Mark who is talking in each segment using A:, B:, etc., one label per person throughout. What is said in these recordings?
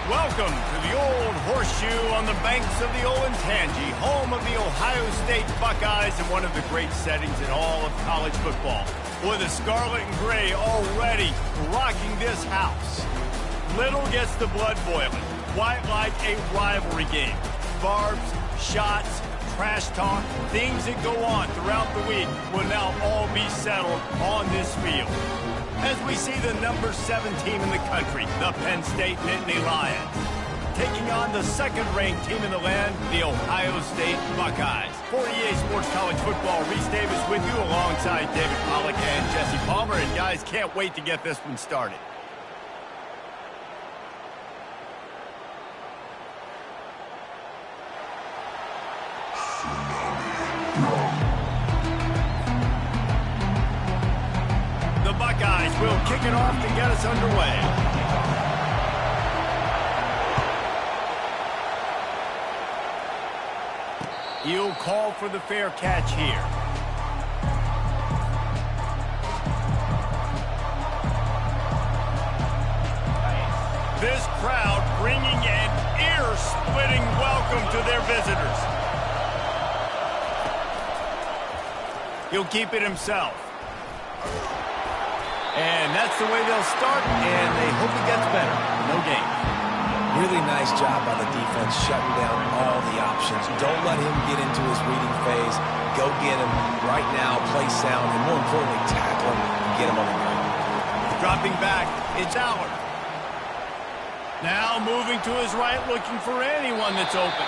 A: Welcome to the Old Horseshoe on the banks of the Olentangy, home of the Ohio State Buckeyes and one of the great settings in all of college football. Boy, the scarlet and gray already rocking this house. Little gets the blood boiling, quite like a rivalry game. Barbs, shots, trash talk, things that go on throughout the week will now all be settled on this field. As we see the number 7 team in the country, the Penn State Nittany Lions, taking on the second-ranked team in the land, the Ohio State Buckeyes. For EA Sports College Football, Reese Davis with you alongside David Pollack and Jesse Palmer. And guys, can't wait to get this one started. The Buckeyes will kick it off to get us underway. He'll call for the fair catch here. This crowd bringing an ear-splitting welcome to their visitors. He'll keep it himself. And that's the way they'll start, and they hope it gets better. No gain.
B: Really nice job by the defense, shutting down all the options. Don't let him get into his reading phase. Go get him right now, play sound, and more importantly, tackle him and get him on the ground.
A: Dropping back, it's Allard. Now moving to his right, looking for anyone that's open.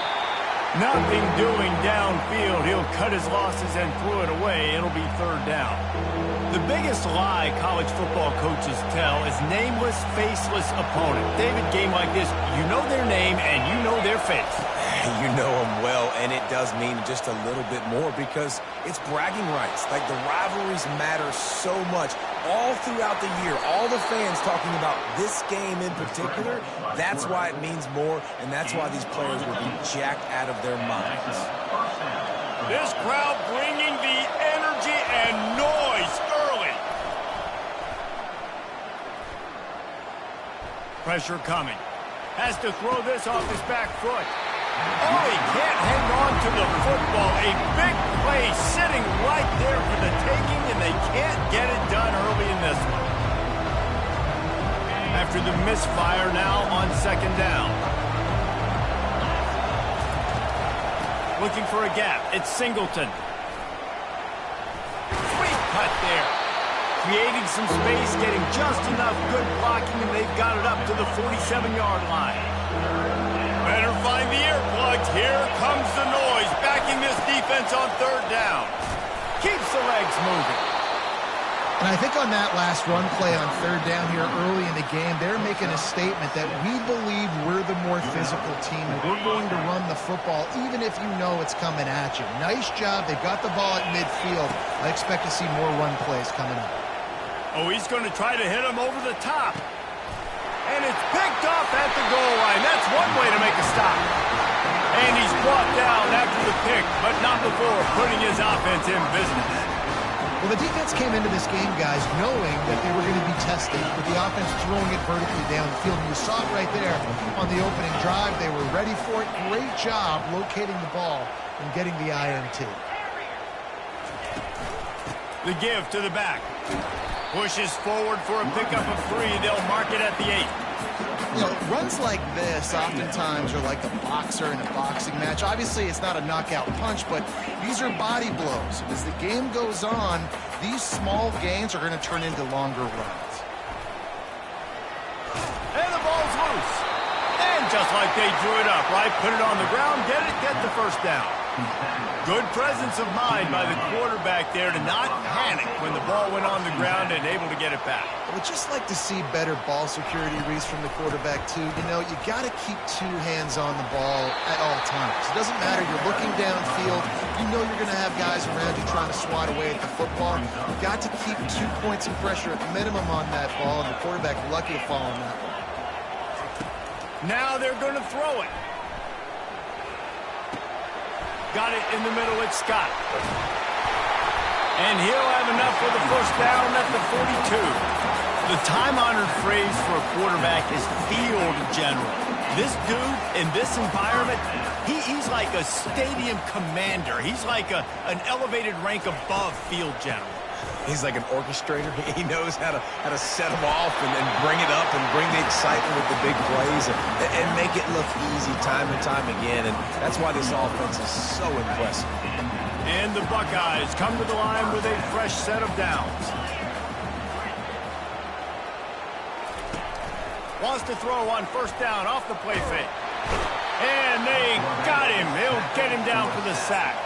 A: Nothing doing downfield. He'll cut his losses and throw it away. It'll be third down. The biggest lie college football coaches tell is nameless, faceless opponent. David, game like this, you know their name and you know their face.
B: You know them well, and it does mean just a little bit more because it's bragging rights. Like, the rivalries matter so much all throughout the year. All the fans talking about this game in particular, that's why it means more, and that's why these players will be jacked out of their minds.
A: This crowd bringing the energy and noise early. Pressure coming. Has to throw this off his back foot. Oh, he can't hang on to the football. A big play sitting right there for the taking, and they can't get it done early in this one. After the misfire now on second down. Looking for a gap. It's Singleton. Sweet cut there. Creating some space, getting just enough good blocking, and they've got it up to the 47-yard line. Better find the earplugs. Here comes the noise, backing this defense on third down. Keeps the legs moving.
C: And I think on that last run play on third down here early in the game, they're making a statement that we believe we're the more physical team, and we're going to run the football even if you know it's coming at you. Nice job. They've got the ball at midfield. I expect to see more run plays coming up.
A: Oh, he's going to try to hit him over the top. And it's picked off at the goal line. That's one way to make a stop. And he's brought down after the pick, but not before putting his offense in business.
C: Well, the defense came into this game, guys, knowing that they were going to be tested with the offense throwing it vertically down the field. And you saw it right there on the opening drive. They were ready for it. Great job locating the ball and getting the INT.
A: The give to the back. Pushes forward for a pickup of 3. They'll mark it at the 8.
C: You know, runs like this oftentimes are like a boxer in a boxing match. Obviously, it's not a knockout punch, but these are body blows. As the game goes on, these small gains are going to turn into longer runs.
A: And the ball's loose. And just like they drew it up, right? Put it on the ground, get the first down. Good presence of mind by the quarterback there to not panic when the ball went on the ground and able to get it back.
C: I would just like to see better ball security, Reese, from the quarterback, too. You know, you got to keep 2 hands on the ball at all times. It doesn't matter. You're looking downfield. You know you're going to have guys around you trying to swat away at the football. You've got to keep 2 points of pressure at minimum on that ball, and the quarterback lucky to fall on that one.
A: Now they're going to throw it. Got it in the middle, it's Scott. And he'll have enough for the first down at the 42. The time-honored phrase for a quarterback is field general. This dude in this environment, he's like a stadium commander. He's like an elevated rank above field general.
B: He's like an orchestrator. He knows how to set them off and bring it up and bring the excitement with the big plays and make it look easy time and time again. And that's why this offense is so impressive.
A: And the Buckeyes come to the line with a fresh set of downs. Wants to throw on first down off the play fake. And they got him. He'll get him down for the sack.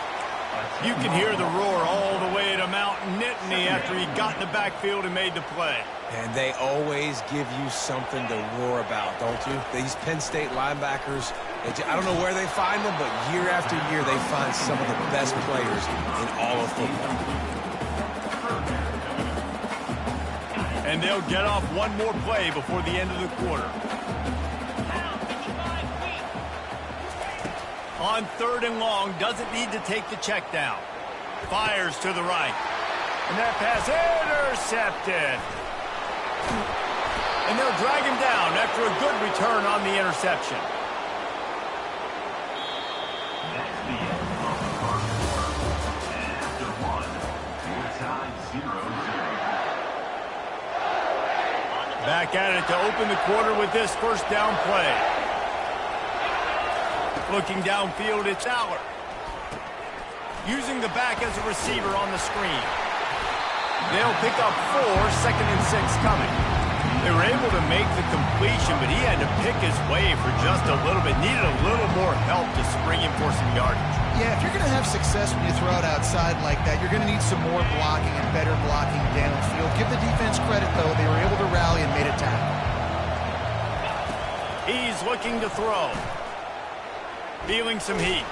A: You can hear the roar all the way to Mount Nittany after he got in the backfield and made the play.
B: And they always give you something to roar about, don't you? These Penn State linebackers, I don't know where they find them, but year after year they find some of the best players in all of football.
A: And they'll get off one more play before the end of the quarter. On 3rd and long, doesn't need to take the check down. Fires to the right. And that pass intercepted. And they'll drag him down after a good return on the interception. Back at it to open the quarter with this first down play. Looking downfield, it's Aller. Using the back as a receiver on the screen. They'll pick up 4, 2nd and 6 coming. They were able to make the completion, but he had to pick his way for just a little bit. Needed a little more help to spring him for some yardage.
C: Yeah, if you're going to have success when you throw it outside like that, you're going to need some more blocking and better blocking downfield. Give the defense credit, though. They were able to rally and made a tackle.
A: He's looking to throw. Feeling some heat.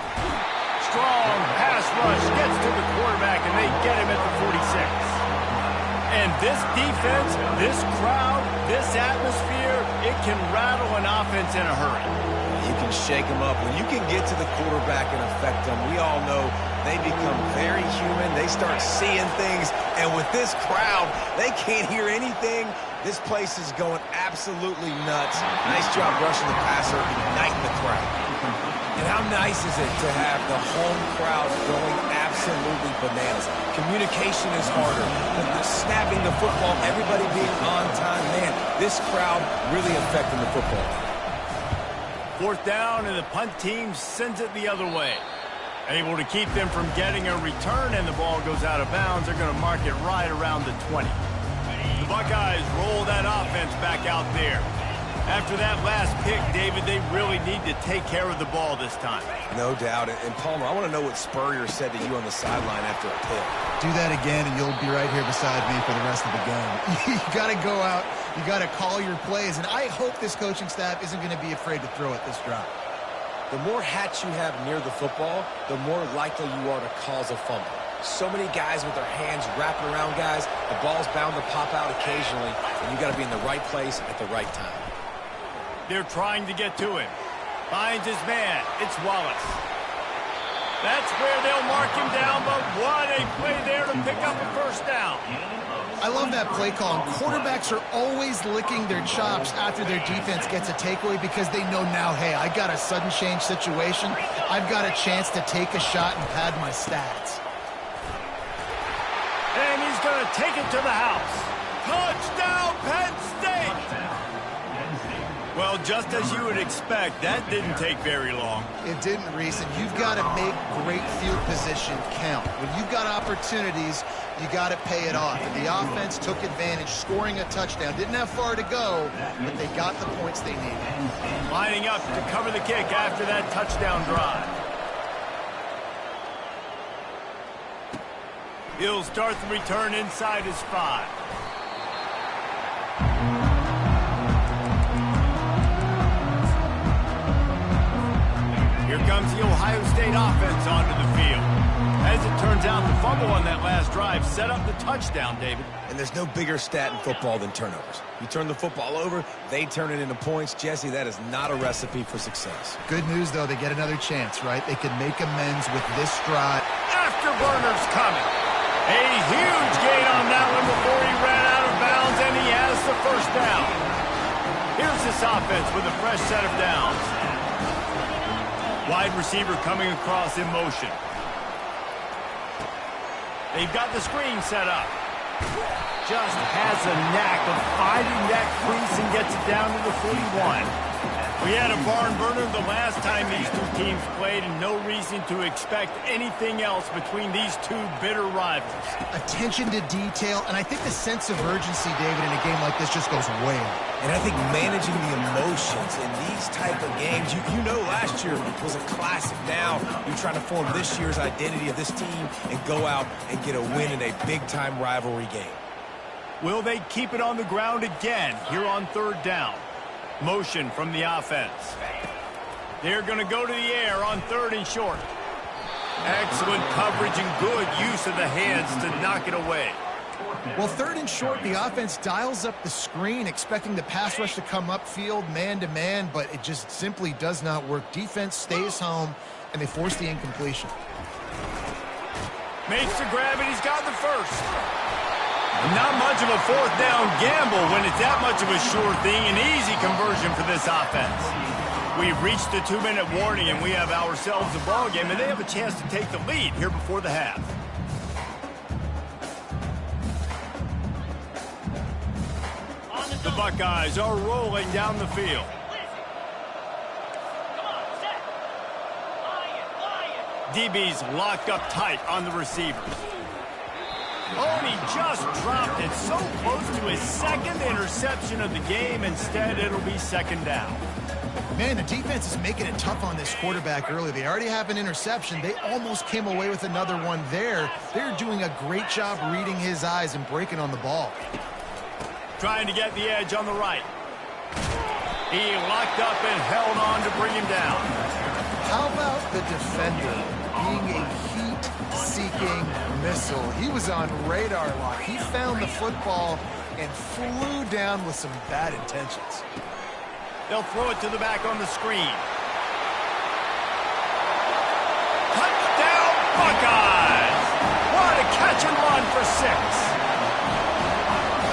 A: Strong pass rush gets to the quarterback, and they get him at the 46. And this defense, this crowd, this atmosphere, it can rattle an offense in a hurry.
B: You can shake them up. When you can get to the quarterback and affect them, we all know they become very human. They start seeing things. And with this crowd, they can't hear anything. This place is going absolutely nuts. Nice job rushing the passer, igniting the crowd. And how nice is it to have the home crowd going absolutely bananas? Communication is harder. Snapping the football, everybody being on time. Man, this crowd really affecting the football.
A: 4th down, and the punt team sends it the other way. Able to keep them from getting a return, and the ball goes out of bounds. They're going to mark it right around the 20. The Buckeyes roll that offense back out there. After that last pick, David, they really need to take care of the ball this time.
B: No doubt. And Palmer, I want to know what Spurrier said to you on the sideline after a pick.
C: Do that again, and you'll be right here beside me for the rest of the game. You got to go out. You got to call your plays, and I hope this coaching staff isn't going to be afraid to throw it this drive.
B: The more hats you have near the football, the more likely you are to cause a fumble. So many guys with their hands wrapping around guys, the ball's bound to pop out occasionally, and you got to be in the right place at the right time.
A: They're trying to get to him. Finds his man. It's Wallace. That's where they'll mark him down, but what a play there to pick up a first down.
C: I love that play call. And quarterbacks are always licking their chops after their defense gets a takeaway because they know now, hey, I got a sudden change situation. I've got a chance to take a shot and pad my stats.
A: And he's going to take it to the house. Touchdown, Penn State! Well, just as you would expect, that didn't take very long.
C: It didn't, Reese, and you've got to make great field position count. When you've got opportunities, you got to pay it off. And the offense took advantage, scoring a touchdown. Didn't have far to go, but they got the points they needed.
A: Lining up to cover the kick after that touchdown drive. He'll start the return inside his 5. Here comes the Ohio State offense onto the field. As it turns out, the fumble on that last drive set up the touchdown, David.
B: And there's no bigger stat in football than turnovers. You turn the football over, they turn it into points. Jesse, that is not a recipe for success.
C: Good news, though, they get another chance, right? They can make amends with this drive.
A: Afterburner's coming. A huge gain on that one before he ran out of bounds, and he has the first down. Here's this offense with a fresh set of downs. Wide receiver coming across in motion. They've got the screen set up. Just has a knack of finding that crease and gets it down to the 41. We had a barn burner the last time these two teams played, and no reason to expect anything else between these two bitter rivals.
C: Attention to detail, and I think the sense of urgency, David, in a game like this just goes way up.
B: And I think managing the emotions in these type of games, you know last year was a classic. Now you're trying to form this year's identity of this team and go out and get a win in a big-time rivalry game.
A: Will they keep it on the ground again here on third down? Motion from the offense. They're going to go to the air on third and short. Excellent coverage and good use of the hands to knock it away.
C: Well, third and short, the offense dials up the screen, expecting the pass rush to come upfield man-to-man, but it just simply does not work. Defense stays home, and they force the incompletion.
A: Makes the grab, and he's got the first. Not much of a fourth down gamble when it's that much of a sure thing. An easy conversion for this offense. We've reached the 2-minute warning, and we have ourselves a ball game, and they have a chance to take the lead here before the half. The Buckeyes are rolling down the field. DB's locked up tight on the receivers. Oh, and he just dropped it so close to his second interception of the game. Instead, it'll be second down.
C: Man, the defense is making it tough on this quarterback early. They already have an interception. They almost came away with another one there. They're doing a great job reading his eyes and breaking on the ball.
A: Trying to get the edge on the right. He locked up and held on to bring him down.
C: How about the defender being a heat-seeking missile? He was on radar lock. He found the football and flew down with some bad intentions.
A: They'll throw it to the back on the screen. Touchdown, Buckeyes! What a catch and run for 6.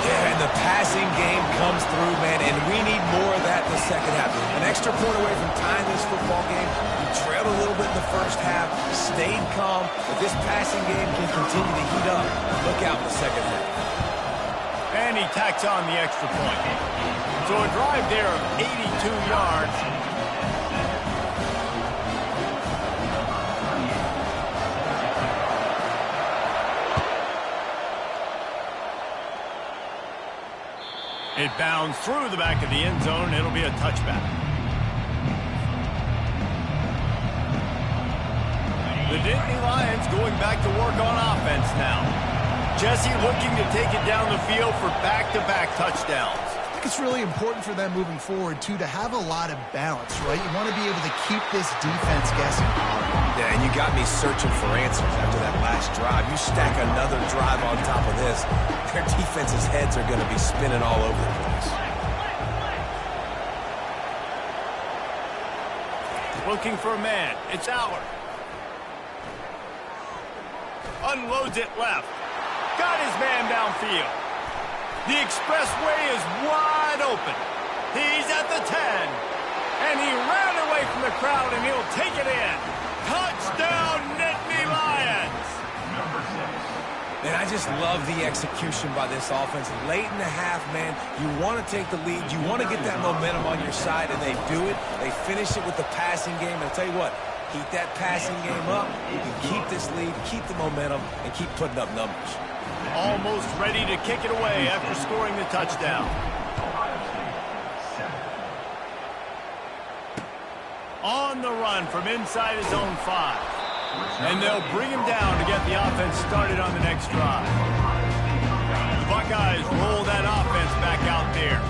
B: Yeah, and the passing game comes through, man, and we need more of that in the second half. An extra point away from tying this football game. We trailed a little bit in the first half, stayed calm, but this passing game can continue to heat up. Look out in the second half.
A: And he tacks on the extra point. So a drive there of 82 yards. It bounds through the back of the end zone. It'll be a touchback. The Nittany Lions going back to work on offense now. Jesse looking to take it down the field for back-to-back touchdowns.
C: I think it's really important for them moving forward, too, to have a lot of balance, right? You want to be able to keep this defense guessing.
B: Yeah, and you got me searching for answers after that last drive. You stack another drive on top of this, their defense's heads are going to be spinning all over the place.
A: Looking for a man. It's Allard. Unloads it left. Got his man downfield. The expressway is wide open. He's at the 10. And he ran away from the crowd, and he'll take it in. Touchdown, Nittany Lions!
B: And I just love the execution by this offense. Late in the half, man, you want to take the lead. You want to get that momentum on your side, and they do it. They finish it with the passing game. And I'll tell you what, keep that passing game up. You can keep this lead, keep the momentum, and keep putting up numbers.
A: Almost ready to kick it away after scoring the touchdown. On the run from inside his own 5. And they'll bring him down to get the offense started on the next drive. The Buckeyes roll that offense back out there.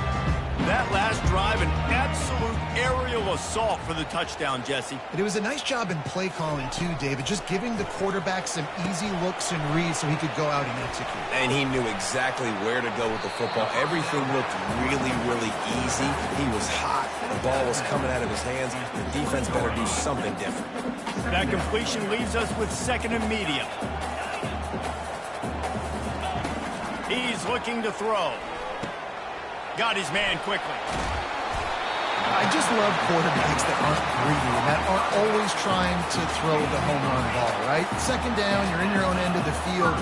A: That last drive, an absolute aerial assault for the touchdown, Jesse.
C: But it was a nice job in play calling, too, David, just giving the quarterback some easy looks and reads so he could go out and execute.
B: And he knew exactly where to go with the football. Everything looked really, really easy. He was hot. The ball was coming out of his hands. The defense better do something different.
A: That completion leaves us with second and medium. He's looking to throw. Got his man quickly.
C: I just love quarterbacks that aren't greedy and that aren't always trying to throw the home run ball, right? Second down, you're in your own end of the field.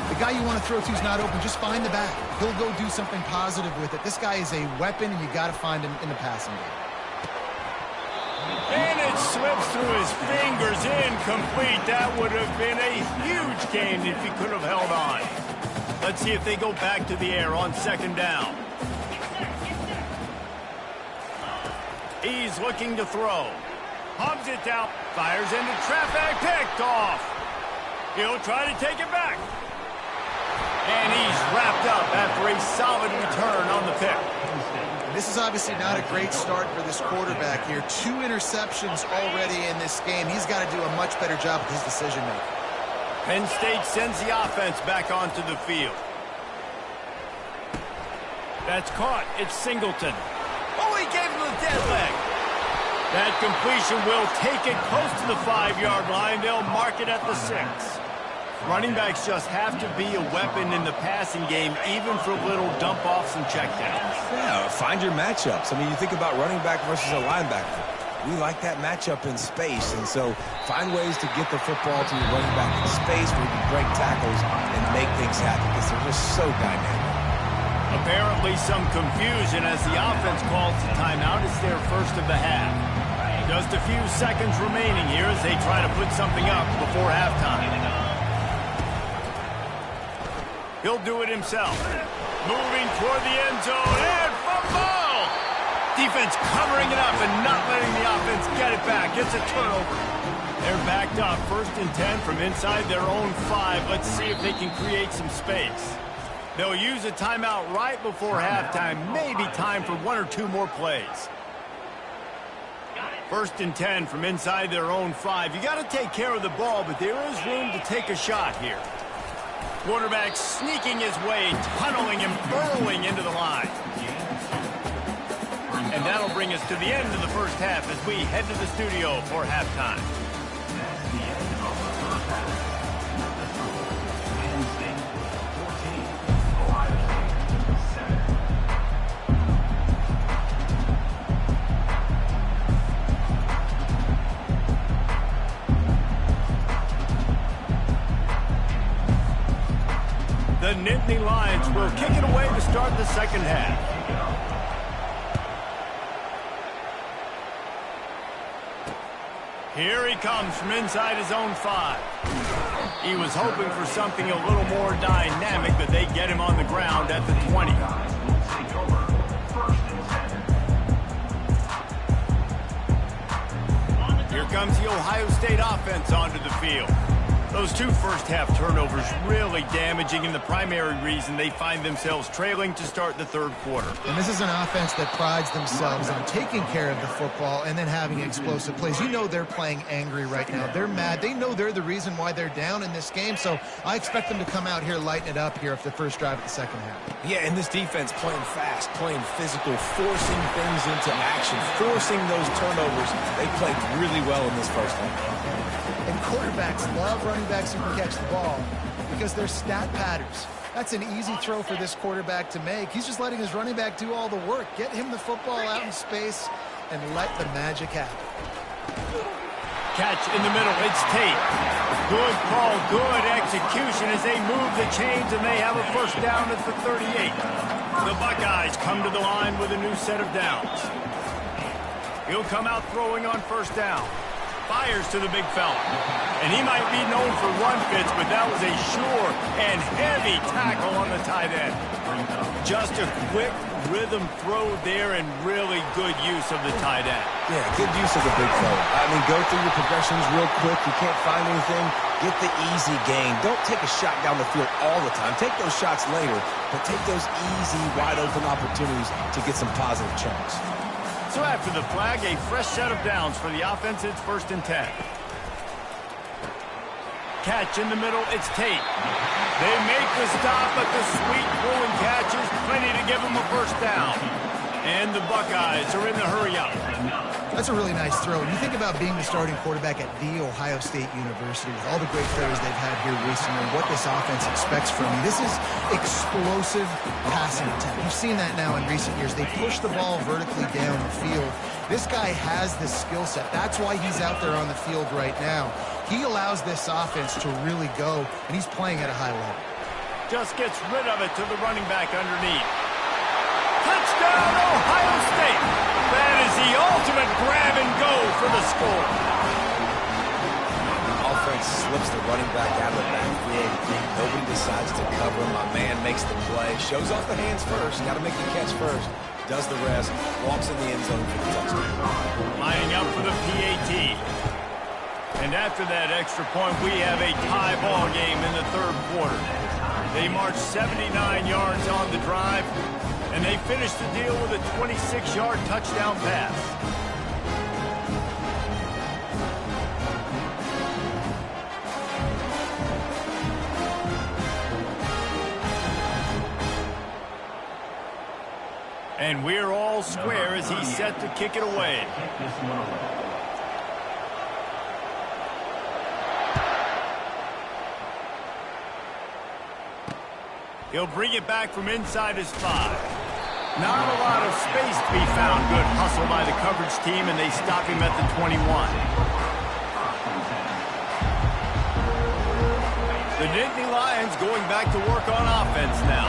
C: The guy you want to throw to is not open. Just find the back. He'll go do something positive with it. This guy is a weapon, and you got to find him in the passing game.
A: And it slips through his fingers, incomplete. That would have been a huge gain if he could have held on. Let's see if they go back to the air on second down. He's looking to throw. Hubs it down. Fires into traffic. Picked off. He'll try to take it back. And he's wrapped up after a solid return on the pick.
C: This is obviously not a great start for this quarterback here. 2 interceptions already in this game. He's got to do a much better job with his decision-making.
A: Penn State sends the offense back onto the field. That's caught. It's Singleton. Oh, he gave him the dead leg. That completion will take it close to the 5-yard line. They'll mark it at the 6. Running backs just have to be a weapon in the passing game, even for little dump-offs and checkdowns.
B: Yeah, find your matchups. I mean, you think about running back versus a linebacker. We like that matchup in space, and so find ways to get the football to your running back in space where you can break tackles and make things happen because they're just so dynamic.
A: Apparently some confusion as the offense calls the timeout. It's their first of the half. Just a few seconds remaining here as they try to put something up before halftime. He'll do it himself. Moving toward the end zone and fumble! Defense covering it up and not letting the offense get it back. It's a turnover. They're backed up. 1st and 10 from inside their own 5. Let's see if they can create some space. They'll use a timeout right before halftime. Maybe time for 1 or 2 more plays. 1st and 10 from inside their own 5. You got to take care of the ball, but there is room to take a shot here. Quarterback sneaking his way, tunneling and burrowing into the line. And that'll bring us to the end of the first half as we head to the studio for halftime. The Nittany Lions will kick it away to start the second half. Here he comes from inside his own 5. He was hoping for something a little more dynamic, but they get him on the ground at the 20. Here comes the Ohio State offense onto the field. Those 2 first-half turnovers really damaging, and the primary reason they find themselves trailing to start the 3rd quarter.
C: And this is an offense that prides themselves on taking care of the football and then having explosive plays. You know they're playing angry right now. They're mad. They know they're the reason why they're down in this game, so I expect them to come out here, lighten it up here for the first drive of the second half.
B: Yeah, and this defense playing fast, playing physical, forcing things into action, forcing those turnovers. They played really well in this first half.
C: And quarterbacks love running backs who can catch the ball because they're stat patters. That's an easy throw for this quarterback to make. He's just letting his running back do all the work. Get him the football out in space and let the magic happen.
A: Catch in the middle. It's Tate. Good call, good execution as they move the chains, and they have a first down at the 38. The Buckeyes come to the line with a new set of downs. He'll come out throwing on first down. Fires to the big fella. And he might be known for run fits, but that was a sure and heavy tackle on the tight end. Just a quick rhythm throw there and really good use of the tight end.
B: Yeah, good use of the big fella. I mean, go through your progressions real quick. You can't find anything. Get the easy gain. Don't take a shot down the field all the time. Take those shots later, but take those easy, wide-open opportunities to get some positive chunks.
A: So after the flag, a fresh set of downs for the offense. It's 1st and 10. Catch in the middle. It's Tate. They make the stop, but the sweet throwing catch is plenty to give them a first down. And the Buckeyes are in the hurry up.
C: That's a really nice throw. When you think about being the starting quarterback at The Ohio State University, with all the great players they've had here recently, what this offense expects from you, this is explosive passing attack. We've seen that now in recent years. They push the ball vertically down the field. This guy has this skill set. That's why he's out there on the field right now. He allows this offense to really go, and he's playing at a high level.
A: Just gets rid of it to the running back underneath. Touchdown, Ohio State! That is the ultimate grab and go for the score.
B: Offense slips the running back out of the backfield. Nobody decides to cover him. My man makes the play. Shows off the hands first. Got to make the catch first. Does the rest. Walks in the end zone for the touchdown.
A: Lining up for the PAT. And after that extra point, we have a tie ball game in the third quarter. They march 79 yards on the drive, and they finish the deal with a 26-yard touchdown pass. And we're all square as he's set to kick it away. He'll bring it back from inside his 5. Not a lot of space to be found. Good hustle by the coverage team, and they stop him at the 21. The Nittany Lions going back to work on offense now.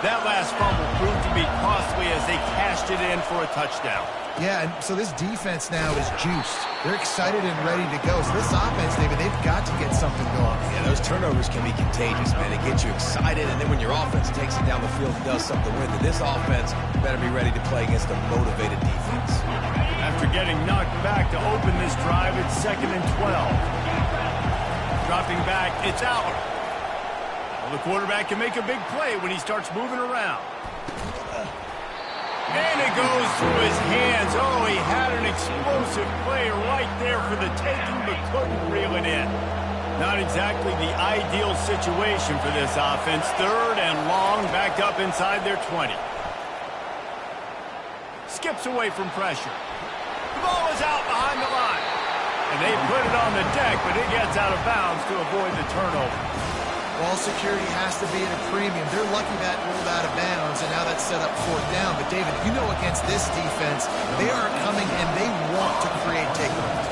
A: That last fumble proved to be costly as they cashed it in for a touchdown.
C: Yeah, and so this defense now is juiced. They're excited and ready to go. So this offense, David, they've got to get something going.
B: Yeah, those turnovers can be contagious, man. They get you excited, and then when your offense takes it down the field and does something with it, this offense better be ready to play against a motivated defense.
A: After getting knocked back to open this drive, it's 2nd and 12. Dropping back, it's out. Well, the quarterback can make a big play when he starts moving around. And it goes through his hands. Oh, he had an explosive play right there for the taking, but couldn't reel it in. Not exactly the ideal situation for this offense. 3rd and long, backed up inside their 20. Skips away from pressure. The ball is out behind the line. And they put it on the deck, but it gets out of bounds to avoid the turnover.
C: Ball security has to be at a premium. They're lucky that rolled out of bounds, and now that's set up 4th down. But, David, you know against this defense, they are coming and they want to create takeaways.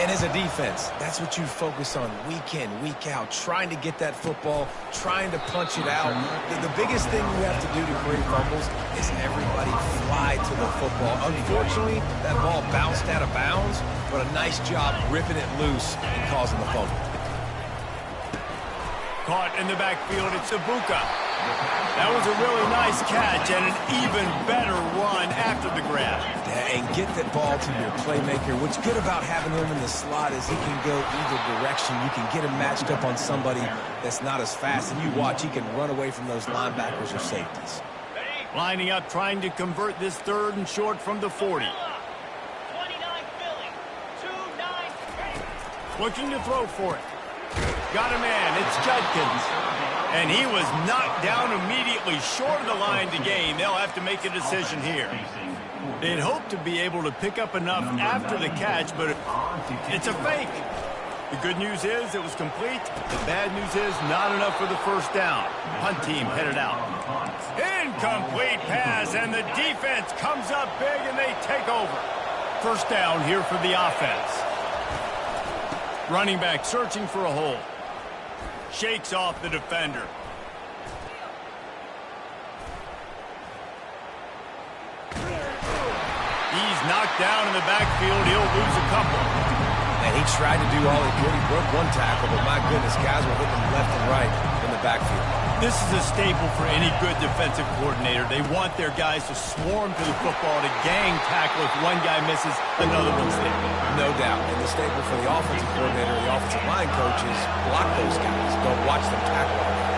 B: And as a defense, that's what you focus on week in, week out, trying to get that football, trying to punch it out. The biggest thing you have to do to create fumbles is everybody fly to the football. Unfortunately, that ball bounced out of bounds, but a nice job ripping it loose and causing the fumble.
A: Caught in the backfield, it's Ibuka. That was a really nice catch and an even better run after the grab.
B: Yeah, and get that ball to your playmaker. What's good about having him in the slot is he can go either direction. You can get him matched up on somebody that's not as fast, and you watch, he can run away from those linebackers or safeties.
A: Lining up, trying to convert this 3rd and short from the 40. Looking to throw for it. Got a man, it's Judkins. And he was knocked down immediately short of the line to gain. They'll have to make a decision here. They'd hoped to be able to pick up enough after the catch, but it's a fake. The good news is it was complete. The bad news is not enough for the 1st down. Punt team headed out. Incomplete pass, and the defense comes up big, and they take over. 1st down here for the offense. Running back searching for a hole. Shakes off the defender. He's knocked down in the backfield. He'll lose a couple.
B: And he tried to do all he could. He broke one tackle, but my goodness, guys were hitting him left and right in the backfield.
A: This is a staple for any good defensive coordinator. They want their guys to swarm to the football, to gang tackle. If one guy misses, another one's there.
B: No doubt. And the staple for the offensive coordinator, the offensive line coaches, block those guys. Don't watch them tackle our guys.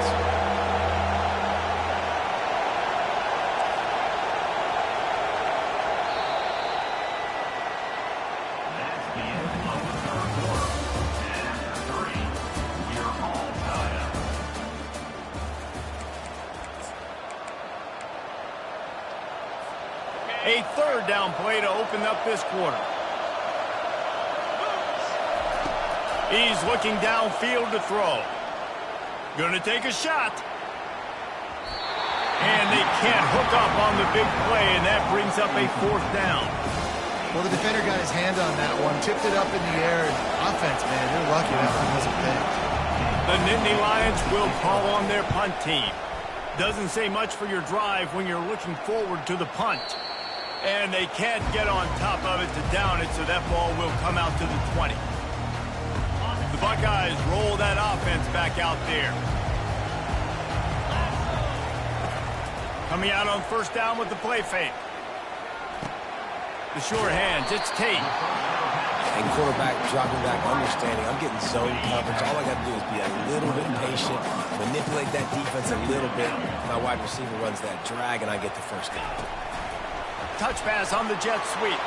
A: A 3rd down play to open up this quarter. He's looking downfield to throw. Gonna take a shot. And they can't hook up on the big play, and that brings up a 4th down.
C: Well, the defender got his hand on that one, tipped it up in the air. And offense, man, they're lucky that one wasn't picked.
A: The Nittany Lions will call on their punt team. Doesn't say much for your drive when you're looking forward to the punt. And they can't get on top of it to down it, so that ball will come out to the 20. The Buckeyes roll that offense back out there. Coming out on 1st down with the play fake. The short hands, it's Tate.
B: And quarterback dropping back, understanding I'm getting zone coverage. All I got to do is be a little bit patient, manipulate that defense a little bit. My wide receiver runs that drag, and I get the 1st down.
A: Touch pass on the jet sweep.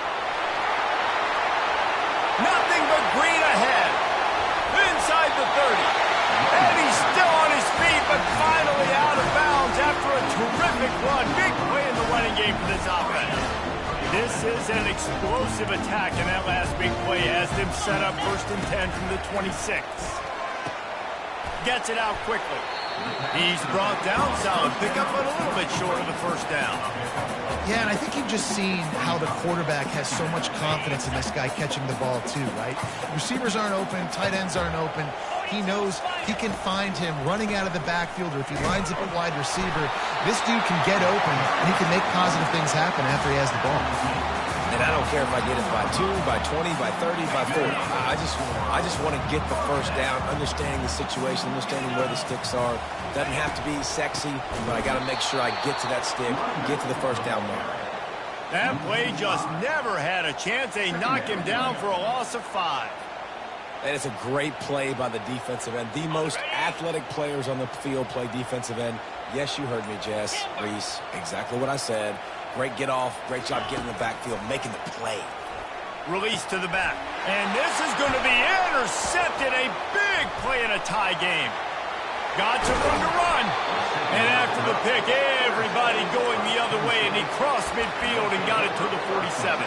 A: Nothing but green ahead. Inside the 30. And he's still on his feet, but finally out of bounds after a terrific run. Big play in the running game for this offense. This is an explosive attack, and that last big play has them set up 1st and 10 from the 26. Gets it out quickly. He's brought down, solid pickup, but a little bit short of the 1st down.
C: Yeah, and I think you've just seen how the quarterback has so much confidence in this guy catching the ball too, right? Receivers aren't open, tight ends aren't open. He knows he can find him running out of the backfield, or if he lines up a wide receiver, this dude can get open, and he can make positive things happen after he has the ball.
B: And I don't care if I get it by 2, by 20, by 30, by 40. I just want to get the 1st down, understanding the situation, understanding where the sticks are. Doesn't have to be sexy, but I got to make sure I get to that stick, get to the 1st down mark.
A: That play just never had a chance. They knock him down for a loss of 5.
B: And it's a great play by the defensive end. The most athletic players on the field play defensive end. Yes, you heard me, Jess, Reese. Exactly what I said. Great get off. Great job getting in the backfield, making the play.
A: Release to the back. And this is going to be intercepted. A big play in a tie game. Got some room to run. And after the pick, everybody going the other way, and he crossed midfield and got it to the 47.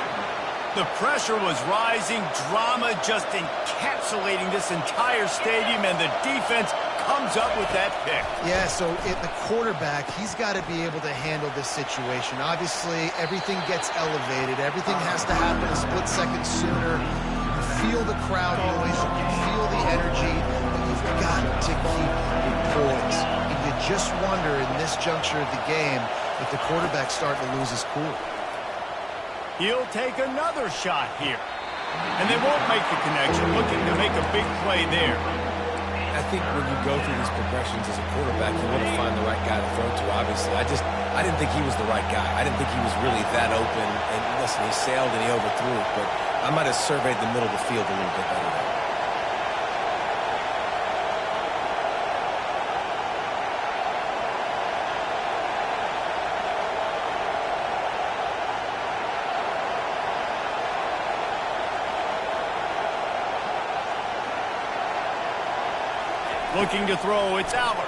A: The pressure was rising, drama just encapsulating this entire stadium, and the defense comes up with that pick.
C: Yeah, so the quarterback, he's got to be able to handle this situation. Obviously, everything gets elevated. Everything has to happen a split second sooner. You feel the crowd noise. You can feel the energy. But you've got to keep your poise. And you just wonder in this juncture of the game if the quarterback's starting to lose his cool.
A: He'll take another shot here. And they won't make the connection, looking to make a big play there.
B: I think when you go through these progressions as a quarterback, you want to find the right guy to throw to, obviously. I didn't think he was the right guy. I didn't think he was really that open. And listen, he sailed and he overthrew it, but I might have surveyed the middle of the field a little bit better there.
A: Looking to throw, it's Allard.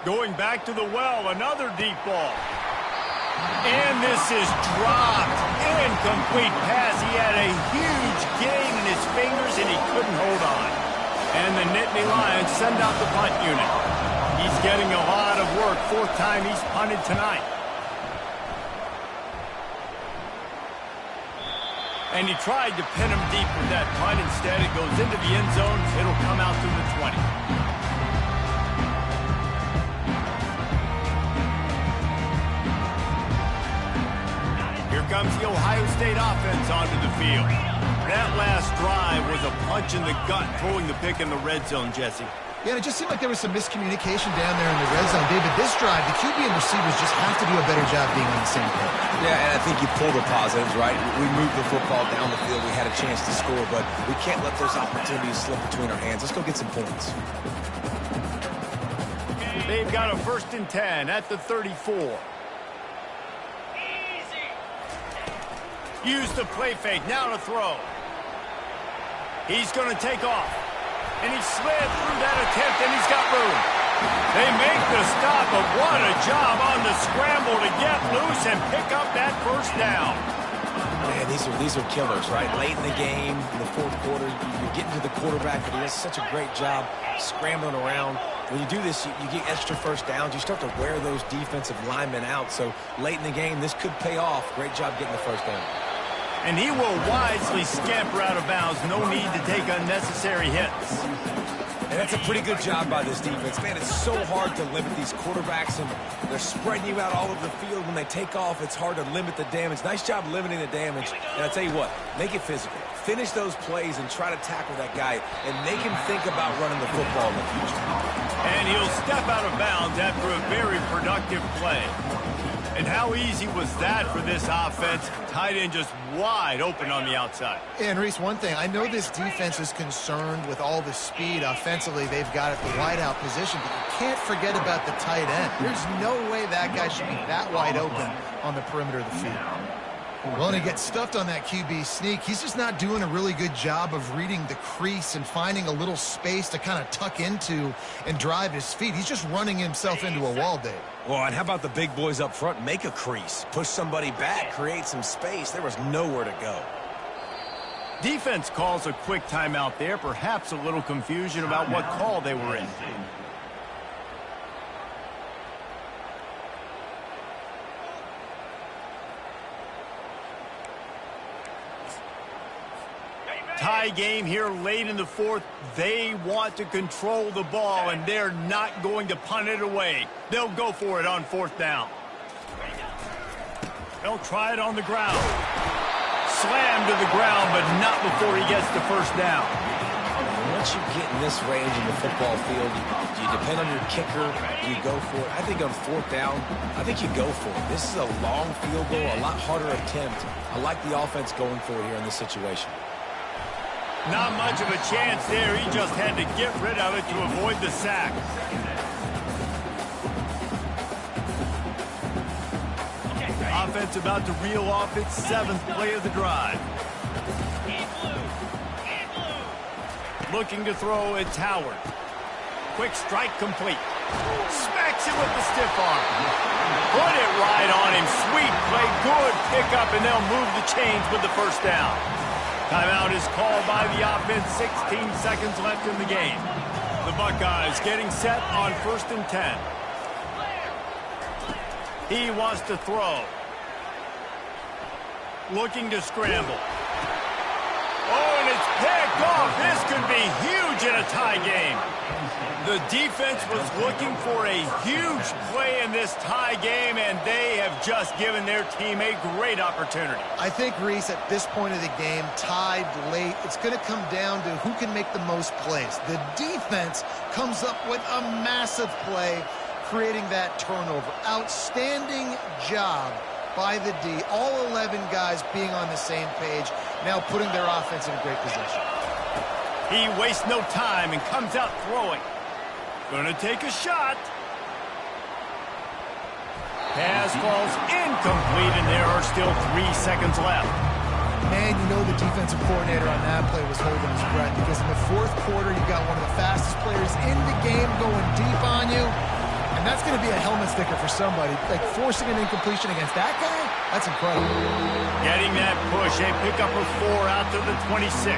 A: Going back to the well, another deep ball. And this is dropped. Incomplete pass. He had a huge gain in his fingers, and he couldn't hold on. And the Nittany Lions send out the punt unit. He's getting a lot of work. 4th time he's punted tonight. And he tried to pin him deep with that punt. Instead, it goes into the end zone. It'll come out to the 20. Here comes the Ohio State offense onto the field. That last drive was a punch in the gut, throwing the pick in the red zone, Jesse.
C: Yeah, and it just seemed like there was some miscommunication down there in the red zone. David, this drive, the QB and receivers just have to do a better job being on the same page.
B: Yeah, and I think you pull the positives, right? We moved the football down the field. We had a chance to score, but we can't let those opportunities slip between our hands. Let's go get some points.
A: They've got a 1st and 10 at the 34. Use the play fake. Now to throw. He's going to take off. And he slid through that attempt, and he's got room. They make the stop, but what a job on the scramble to get loose and pick up that 1st down.
B: Man, these are killers, right? Late in the game, in the fourth quarter, you're getting to the quarterback, but he does such a great job scrambling around. When you do this, you get extra first downs. You start to wear those defensive linemen out. So late in the game, this could pay off. Great job getting the first down.
A: And he will wisely scamper out of bounds. No need to take unnecessary hits.
B: And that's a pretty good job by this defense. Man, it's so hard to limit these quarterbacks, and they're spreading you out all over the field. When they take off, it's hard to limit the damage. Nice job limiting the damage. And I tell you what, make it physical. Finish those plays and try to tackle that guy and make him think about running the football in the future.
A: And he'll step out of bounds after a very productive play. And how easy was that for this offense? Tight end just wide open on the outside.
C: And Reese, one thing, I know this defense is concerned with all the speed offensively they've got at the wideout position, but you can't forget about the tight end. There's no way that guy should be that wide open on the perimeter of the field. Well, and he gets stuffed on that QB sneak. He's just not doing a really good job of reading the crease and finding a little space to kind of tuck into and drive his feet. He's just running himself into a wall, Dave.
B: Well, and how about the big boys up front? Make a crease. Push somebody back. Create some space. There was nowhere to go.
A: Defense calls a quick timeout there. Perhaps a little confusion about what call they were in. Tie game here late in the fourth. They want to control the ball, and they're not going to punt it away. They'll go for it on fourth down. They'll try it on the ground. Slammed to the ground, but not before he gets the first down.
B: Once you get in this range in the football field, do you depend on your kicker? Do you go for it? I think on fourth down, I think you go for it. This is a long field goal, a lot harder attempt. I like the offense going for it here in this situation.
A: Not much of a chance there. He just had to get rid of it to avoid the sack. Offense about to reel off its seventh play of the drive. Looking to throw, it's Howard. Quick strike complete. Smacks it with the stiff arm. Put it right on him. Sweet play. Good pickup, and they'll move the chains with the first down. Timeout is called by the offense. 16 seconds left in the game. The Buckeyes getting set on 1st and 10. He wants to throw. Looking to scramble. Oh, and it's picked off. This could be huge in a tie game. The defense was looking for a huge play in this tie game, and they have just given their team a great opportunity.
C: I think, Reese, at this point of the game, tied late, it's going to come down to who can make the most plays. The defense comes up with a massive play, creating that turnover. Outstanding job by the D. All 11 guys being on the same page, now putting their offense in a great position.
A: He wastes no time and comes out throwing. Gonna take a shot. Pass falls incomplete, and there are still 3 seconds left.
C: Man, you know the defensive coordinator on that play was holding his breath, because in the fourth quarter, you got one of the fastest players in the game going deep on you, and that's going to be a helmet sticker for somebody. Like, forcing an incompletion against that guy, that's incredible.
A: Getting that push, a pickup of 4 out to the 26.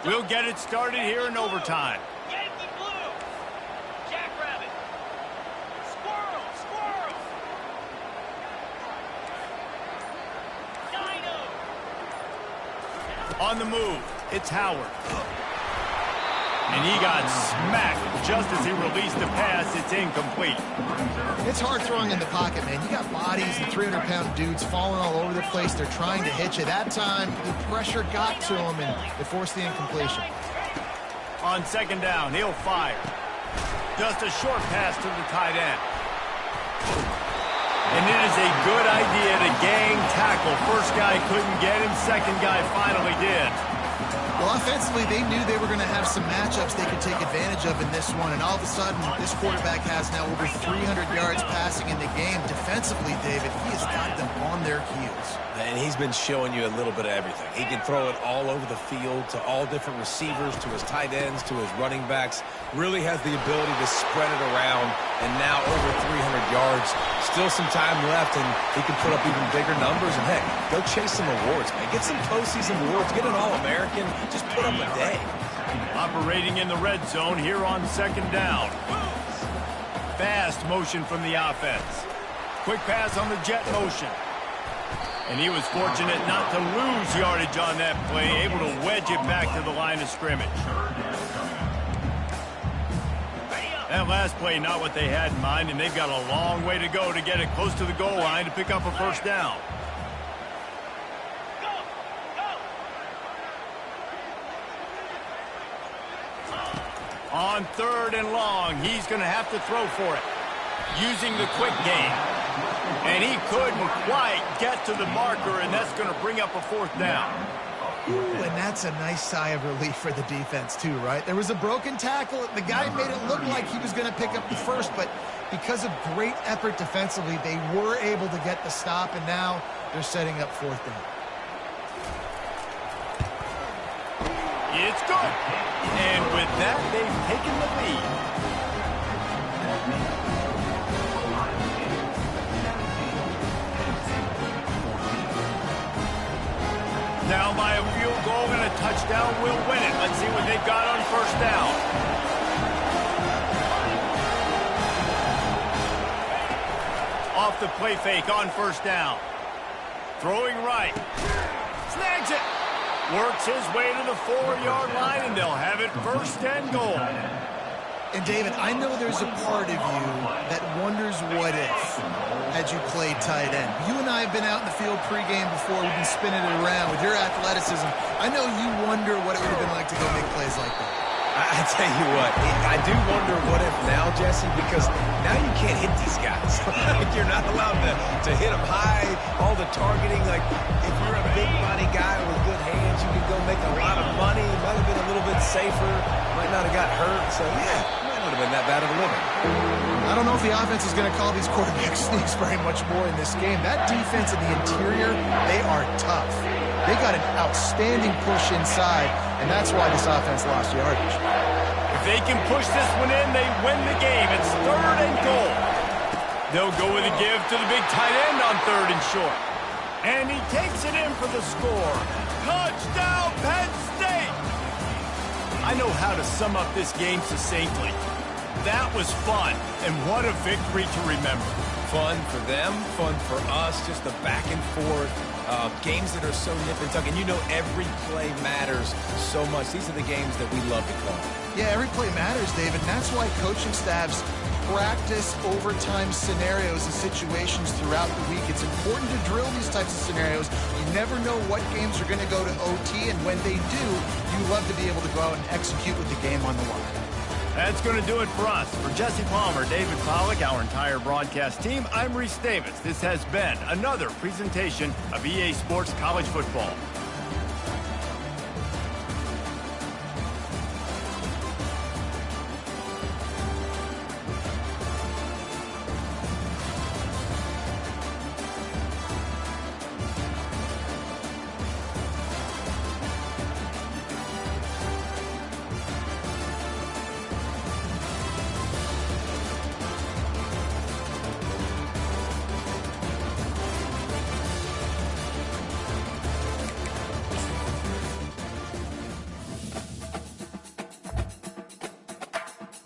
A: We'll get it started here in overtime.
D: Yankee Blue. Jackrabbit. Squirrel. Squirrel. Dino.
A: On the move, it's Howard. And he got smacked just as he released the pass. It's incomplete.
C: It's hard throwing in the pocket, man. You got bodies and 300-pound dudes falling all over the place. They're trying to hit you. That time, the pressure got to him, and it forced the incompletion.
A: On 2nd down, he'll fire. Just a short pass to the tight end. And it is a good idea to gang tackle. First guy couldn't get him. Second guy finally did.
C: Well, offensively, they knew they were going to have some matchups they could take advantage of in this one, and all of a sudden, this quarterback has now over 300 yards passing in the game. Defensively, David, he has got them on their heels.
B: And he's been showing you a little bit of everything. He can throw it all over the field to all different receivers, to his tight ends, to his running backs. Really has the ability to spread it around, and now over 300 yards. Still some time left, and he can put up even bigger numbers. And, heck, go chase some awards, man. Get some postseason awards. Get an All-American. Just put up a day.
A: Operating in the red zone here on second down. Fast motion from the offense. Quick pass on the jet motion. And he was fortunate not to lose yardage on that play, able to wedge it back to the line of scrimmage. That last play, not what they had in mind, and they've got a long way to go to get it close to the goal line to pick up a first down. On third and long, he's going to have to throw for it, using the quick game. And he couldn't quite get to the marker, and that's going to bring up a fourth down.
C: Ooh, and that's a nice sigh of relief for the defense, too, right? There was a broken tackle. The guy made it look like he was going to pick up the first, but because of great effort defensively, they were able to get the stop, and now they're setting up fourth down.
A: It's good. And with that, they've taken the lead. Down by a field goal and a touchdown will win it. Let's see what they've got on first down. Off the play fake on first down. Throwing right. Snags it. Works his way to the 4-yard line, and they'll have it first and goal.
C: And, David, I know there's a part of you that wonders what if had you played tight end. You and I have been out in the field pregame before. We've been spinning it around with your athleticism. I know you wonder what it would have been like to go make plays like that.
B: I tell you what, I do wonder what if now, Jesse, because now you can't hit these guys. You're not allowed to hit them high, all the targeting. Like, if you're a big body guy with good hands, you could go make a lot of money. Might have been a little bit safer. Might not have got hurt. So, yeah, might not have been that bad of a living.
C: I don't know if the offense is going to call these quarterback sneaks very much more in this game. That defense in the interior, they are tough. They got an outstanding push inside, and that's why this offense lost yardage.
A: If they can push this one in, they win the game. It's third and goal. They'll go with a give to the big tight end on third and short. And he takes it in for the score. Touchdown, Penn State! I know how to sum up this game succinctly. That was fun, and what a victory to remember.
B: Fun for them, fun for us, just the back and forth. Games that are so nip and tuck, and you know every play matters so much. These are the games that we love to call.
C: Yeah, every play matters, David, and that's why coaching staffs practice overtime scenarios and situations throughout the week. It's important to drill these types of scenarios. You never know what games are going to go to OT, and when they do, you love to be able to go out and execute with the game on the line.
A: That's going to do it for us. For Jesse Palmer, David Pollack, our entire broadcast team, I'm Reese Davis. This has been another presentation of EA Sports College Football.